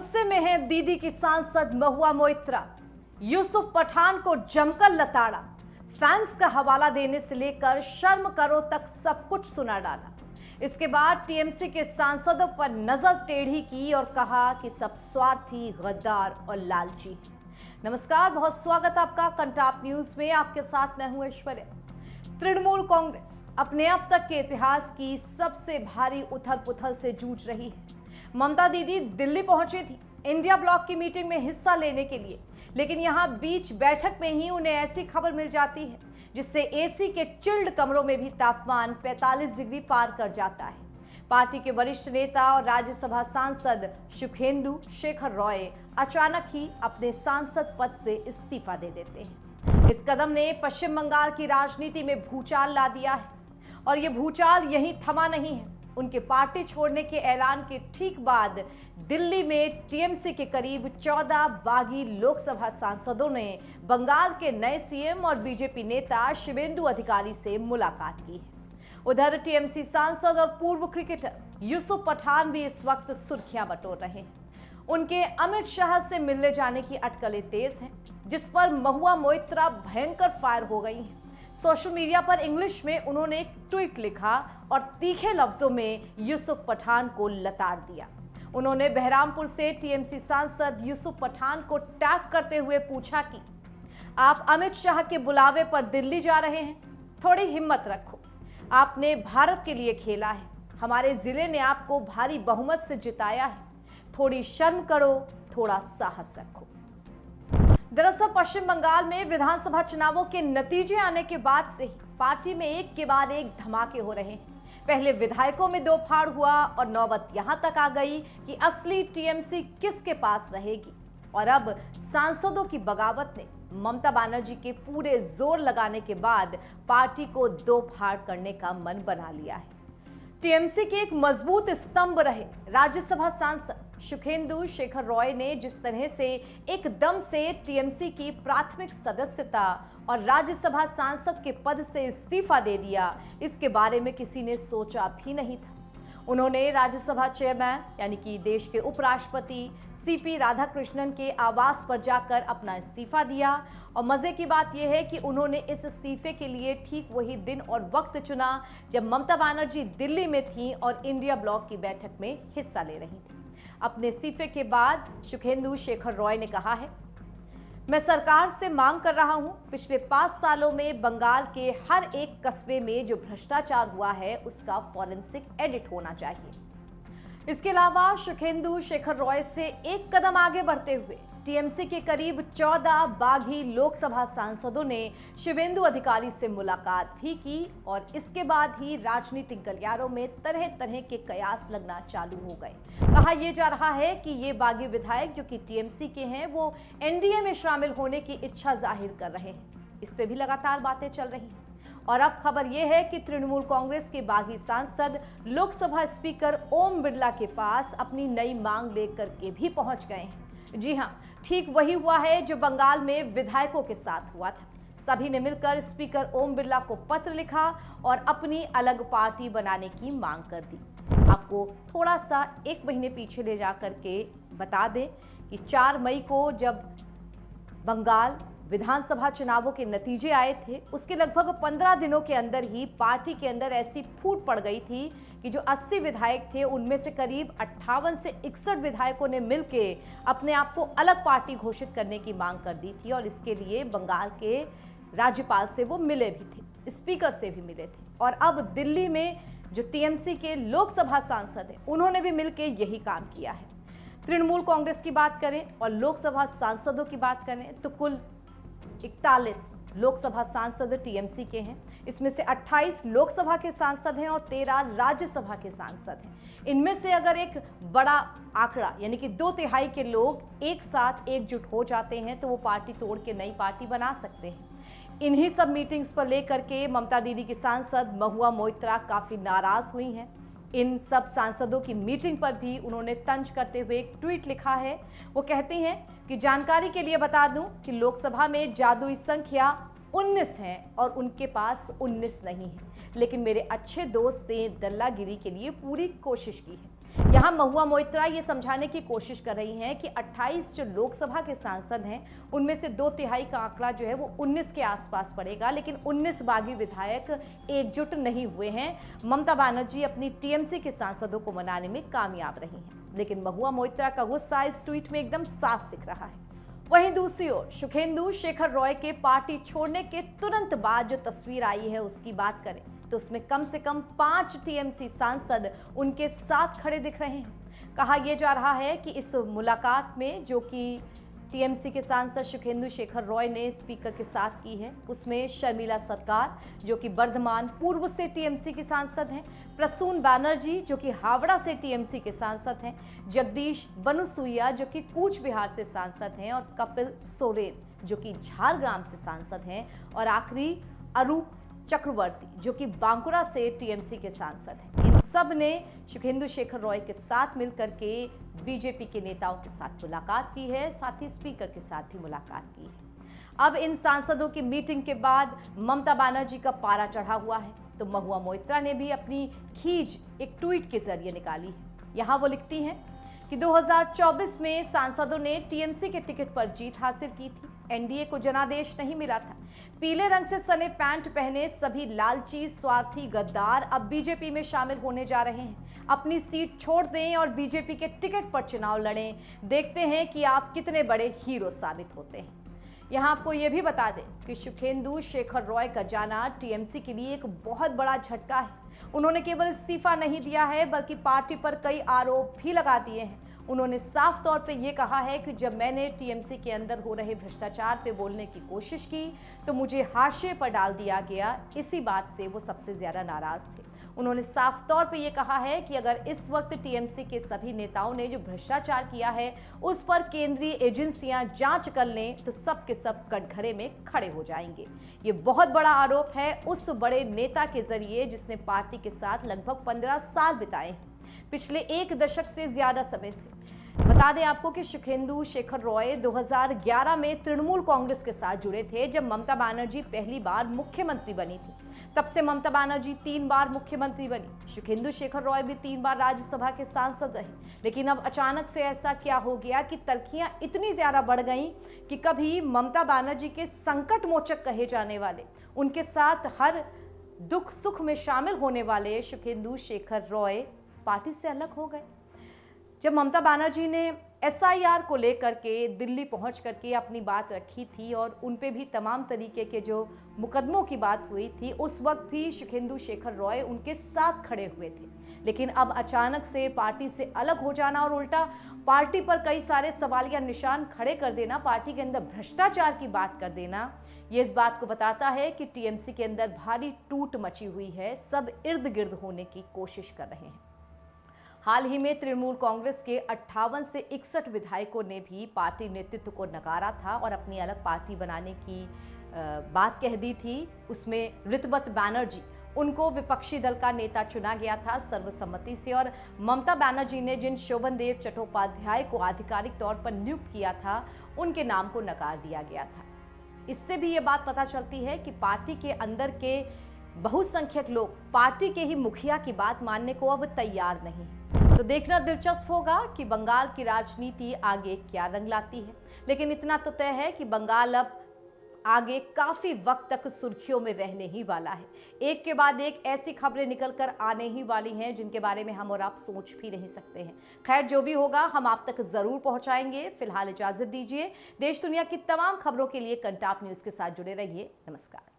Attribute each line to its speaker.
Speaker 1: गुस्से में है दीदी की सांसद महुआ मोइत्रा। यूसुफ पठान को जमकर लताड़ा। फैंस का हवाला देने से लेकर शर्म करो तक सब कुछ सुना डाला। इसके बाद टीएमसी के सांसदों पर नजर टेढ़ी की और कहा कि सब स्वार्थी, गद्दार और लालची हैं। नमस्कार, बहुत स्वागत आपका कंटाप न्यूज में। आपके साथ मैं हूं ऐश्वर्या। तृणमूल कांग्रेस अपने अब तक के इतिहास की सबसे भारी उथल पुथल से जूझ रही है। ममता दीदी दिल्ली पहुंची थी इंडिया ब्लॉक की मीटिंग में हिस्सा लेने के लिए, लेकिन यहां बीच बैठक में ही उन्हें ऐसी खबर मिल जाती है जिससे एसी के चिल्ड कमरों में भी तापमान 45 डिग्री पार कर जाता है। पार्टी के वरिष्ठ नेता और राज्यसभा सांसद सुखेंदु शेखर रॉय अचानक ही अपने सांसद पद से इस्तीफा दे देते हैं। इस कदम ने पश्चिम बंगाल की राजनीति में भूचाल ला दिया है और ये भूचाल यहीं थमा नहीं है। उनके पार्टी छोड़ने के ऐलान के ठीक बाद दिल्ली में टीएमसी के करीब 14 बागी लोकसभा सांसदों ने बंगाल के नए सीएम और बीजेपी नेता शुवेंदु अधिकारी से मुलाकात की है। उधर टीएमसी सांसद और पूर्व क्रिकेटर यूसुफ पठान भी इस वक्त सुर्खियां बटोर रहे हैं। उनके अमित शाह से मिलने जाने की अटकलें तेज हैं, जिस पर महुआ मोइत्रा भयंकर फायर हो गई हैं। सोशल मीडिया पर इंग्लिश में उन्होंने एक ट्वीट लिखा और तीखे लफ्जों में यूसुफ पठान को लताड़ दिया। उन्होंने बहरामपुर से टीएमसी सांसद यूसुफ पठान को टैग करते हुए पूछा कि आप अमित शाह के बुलावे पर दिल्ली जा रहे हैं, थोड़ी हिम्मत रखो। आपने भारत के लिए खेला है, हमारे जिले ने आपको भारी बहुमत से जिताया है, थोड़ी शर्म करो, थोड़ा साहस रखो। दरअसल पश्चिम बंगाल में विधानसभा चुनावों के नतीजे आने के बाद से ही पार्टी में एक के बाद एक धमाके हो रहे हैं। पहले विधायकों में दो फाड़ हुआ और नौबत यहां तक आ गई कि असली टीएमसी किसके पास रहेगी। और अब सांसदों की बगावत ने ममता बनर्जी के पूरे जोर लगाने के बाद पार्टी को दो फाड़ करने का मन बना लिया है। टीएमसी के एक मजबूत स्तंभ रहे राज्यसभा सांसद सुखेंदु शेखर रॉय ने जिस तरह से एकदम से टीएमसी की प्राथमिक सदस्यता और राज्यसभा सांसद के पद से इस्तीफा दे दिया, इसके बारे में किसी ने सोचा भी नहीं था। उन्होंने राज्यसभा चेयरमैन यानी कि देश के उपराष्ट्रपति सीपी राधाकृष्णन के आवास पर जाकर अपना इस्तीफा दिया। और मजे की बात यह है कि उन्होंने इस इस्तीफे के लिए ठीक वही दिन और वक्त चुना जब ममता बनर्जी दिल्ली में थी और इंडिया ब्लॉक की बैठक में हिस्सा ले रही थी। अपने इस्तीफे के बाद सुखेंदु शेखर रॉय ने कहा है, मैं सरकार से मांग कर रहा हूं, पिछले 5 सालों में बंगाल के हर एक कस्बे में जो भ्रष्टाचार हुआ है उसका फॉरेंसिक एडिट होना चाहिए। इसके अलावा सुखेंदु शेखर रॉय से एक कदम आगे बढ़ते हुए टीएमसी के करीब 14 बागी लोकसभा सांसदों ने शुवेंदु अधिकारी से मुलाकात भी की और इसके बाद ही राजनीतिक गलियारों में तरह तरह के कयास लगना चालू हो गए। कहा यह जा रहा है कि ये बागी विधायक जो कि टीएमसी के हैं वो एनडीए में शामिल होने की इच्छा जाहिर कर रहे हैं। इस पे भी लगातार बातें चल रही हैं। और अब खबर यह है कि तृणमूल कांग्रेस के बागी सांसद लोकसभा स्पीकर ओम बिरला के पास अपनी नई मांग लेकर के भी पहुंच गए हैं। जी हां, ठीक वही हुआ है जो बंगाल में विधायकों के साथ हुआ था। सभी ने मिलकर स्पीकर ओम बिरला को पत्र लिखा और अपनी अलग पार्टी बनाने की मांग कर दी। आपको थोड़ा सा 1 महीने पीछे ले जा करके बता दें कि 4 मई को जब बंगाल विधानसभा चुनावों के नतीजे आए थे, उसके लगभग 15 दिनों के अंदर ही पार्टी के अंदर ऐसी फूट पड़ गई थी कि जो 80 विधायक थे उनमें से करीब 58 से 61 विधायकों ने मिलके अपने आप को अलग पार्टी घोषित करने की मांग कर दी थी। और इसके लिए बंगाल के राज्यपाल से वो मिले भी थे, स्पीकर से भी मिले थे। और अब दिल्ली में जो टीएमसी के लोकसभा सांसद हैं उन्होंने भी मिलके यही काम किया है। तृणमूल कांग्रेस की बात करें और लोकसभा सांसदों की बात करें तो कुल 41 लोकसभा सांसद टीएमसी के हैं। इसमें से 28 लोकसभा के सांसद हैं और 13 राज्यसभा के सांसद हैं। इनमें से अगर एक बड़ा आंकड़ा यानी कि 2/3 के लोग एक साथ एकजुट हो जाते हैं तो वो पार्टी तोड़ के नई पार्टी बना सकते हैं। इन्हीं सब मीटिंग्स पर लेकर के ममता दीदी की सांसद महुआ मोइत्रा काफी नाराज हुई हैं। इन सब सांसदों की मीटिंग पर भी उन्होंने तंज करते हुए एक ट्वीट लिखा है। वो कहती हैं कि जानकारी के लिए बता दूं कि लोकसभा में जादुई संख्या 19 है और उनके पास 19 नहीं है, लेकिन मेरे अच्छे दोस्त ने दल्लागिरी के लिए पूरी कोशिश की है। यहाँ महुआ मोइत्रा ये समझाने की कोशिश कर रही हैं कि 28 जो लोकसभा के सांसद हैं उनमें से 2/3 का आंकड़ा जो है वो 19 के आसपास पड़ेगा, लेकिन 19 बागी विधायक एकजुट नहीं हुए हैं। ममता बनर्जी अपनी टीएमसी के सांसदों को मनाने में कामयाब रही हैं, लेकिन महुआ मोइत्रा का गुस्सा इस ट्वीट में एकदम साफ दिख रहा है। वहीं दूसरी ओर सुखेंदु शेखर रॉय के पार्टी छोड़ने के तुरंत बाद जो तस्वीर आई है उसकी बात करें तो उसमें कम से कम 5 टीएमसी सांसद उनके साथ खड़े दिख रहे हैं। कहा यह जा रहा है कि इस मुलाकात में जो कि टीएमसी के सांसद सुखेंदु शेखर रॉय ने स्पीकर के साथ की है, उसमें शर्मिला सरकार जो कि बर्धमान पूर्व से टीएमसी की सांसद हैं, प्रसून बनर्जी जो कि हावड़ा से टीएमसी के सांसद हैं, जगदीश बनूसुइया जो कि कूच बिहार से सांसद हैं और कपिल सोरेन जो कि झारग्राम से सांसद हैं और आखिरी अरूप चक्रवर्ती जो कि बांकुरा से टीएमसी के सांसद हैं। इन सब ने सुखेंदु शेखर रॉय के साथ मिलकर के बीजेपी के नेताओं के साथ मुलाकात की है, साथ ही स्पीकर के साथ भी मुलाकात की है। अब इन सांसदों की मीटिंग के बाद ममता बनर्जी का पारा चढ़ा हुआ है, तो महुआ मोइत्रा ने भी अपनी खींच एक ट्वीट के जरिए निकाली है। यहाँ वो लिखती हैं कि 2024 में सांसदों ने टीएमसी के टिकट पर जीत हासिल की थी। एनडीए को जनादेश नहीं मिला था। पीले रंग से सने पैंट पहने सभी लालची स्वार्थी गद्दार अब बीजेपी में शामिल होने जा रहे हैं। अपनी सीट छोड़ दें और बीजेपी के टिकट पर चुनाव लड़ें। देखते हैं कि आप कितने बड़े हीरो साबित होते हैं। यहाँ आपको ये भी बता दें कि सुखेंदु शेखर रॉय का जाना टीएमसी के लिए एक बहुत बड़ा झटका है। उन्होंने केवल इस्तीफा नहीं दिया है बल्कि पार्टी पर कई आरोप भी लगा दिए हैं। उन्होंने साफ तौर पे ये कहा है कि जब मैंने टीएमसी के अंदर हो रहे भ्रष्टाचार पे बोलने की कोशिश की तो मुझे हाशिए पर डाल दिया गया। इसी बात से वो सबसे ज्यादा नाराज थे। उन्होंने साफ तौर पे ये कहा है कि अगर इस वक्त टीएमसी के सभी नेताओं ने जो भ्रष्टाचार किया है उस पर केंद्रीय एजेंसियां जांच कर लें तो सब के सब कटघरे में खड़े हो जाएंगे। ये बहुत बड़ा आरोप है उस बड़े नेता के जरिए जिसने पार्टी के साथ लगभग 15 साल बिताए हैं, पिछले 1 दशक से ज्यादा समय से। बता दें आपको कि सुखेंदु शेखर रॉय 2011 में तृणमूल कांग्रेस के साथ जुड़े थे जब ममता बनर्जी पहली बार मुख्यमंत्री बनी थी। तब से ममता बनर्जी 3 बार मुख्यमंत्री बनी। सुखेंदु शेखर रॉय भी 3 बार राज्यसभा के सांसद रहे, लेकिन अब अचानक से ऐसा क्या हो गया कि तल्खियां इतनी ज्यादा बढ़ गईं कि कभी ममता बनर्जी के संकट मोचक कहे जाने वाले, उनके साथ हर दुख सुख में शामिल होने वाले सुखेंदु शेखर रॉय पार्टी से अलग हो गए। जब ममता बनर्जी ने एसआईआर को लेकर के दिल्ली पहुंच करके अपनी बात रखी थी और उन पे भी तमाम तरीके के जो मुकदमों की बात हुई थी, उस वक्त भी सुखेंदु शेखर रॉय उनके साथ खड़े हुए थे। लेकिन अब अचानक से पार्टी से अलग हो जाना और उल्टा पार्टी पर कई सारे सवालिया निशान खड़े कर देना, पार्टी के अंदर भ्रष्टाचार की बात कर देना, ये इस बात को बताता है कि टीएमसी के अंदर भारी टूट मची हुई है। सब इर्द गिर्द होने की कोशिश कर रहे हैं। हाल ही में तृणमूल कांग्रेस के 58 से 61 विधायकों ने भी पार्टी नेतृत्व को नकारा था और अपनी अलग पार्टी बनाने की बात कह दी थी। उसमें ऋतुपत बैनर्जी, उनको विपक्षी दल का नेता चुना गया था सर्वसम्मति से, और ममता बनर्जी ने जिन शोभनदेव चट्टोपाध्याय को आधिकारिक तौर पर नियुक्त किया था उनके नाम को नकार दिया गया था। इससे भी ये बात पता चलती है कि पार्टी के अंदर के बहुसंख्यक लोग पार्टी के ही मुखिया की बात मानने को अब तैयार नहीं है। तो देखना दिलचस्प होगा कि बंगाल की राजनीति आगे क्या रंग लाती है। लेकिन इतना तो तय है कि बंगाल अब आगे काफी वक्त तक सुर्खियों में रहने ही वाला है। एक के बाद एक ऐसी खबरें निकल कर आने ही वाली हैं जिनके बारे में हम और आप सोच भी नहीं सकते हैं। खैर, जो भी होगा हम आप तक जरूर पहुंचाएंगे। फिलहाल इजाजत दीजिए। देश दुनिया की तमाम खबरों के लिए कंटाप न्यूज के साथ जुड़े रहिए। नमस्कार।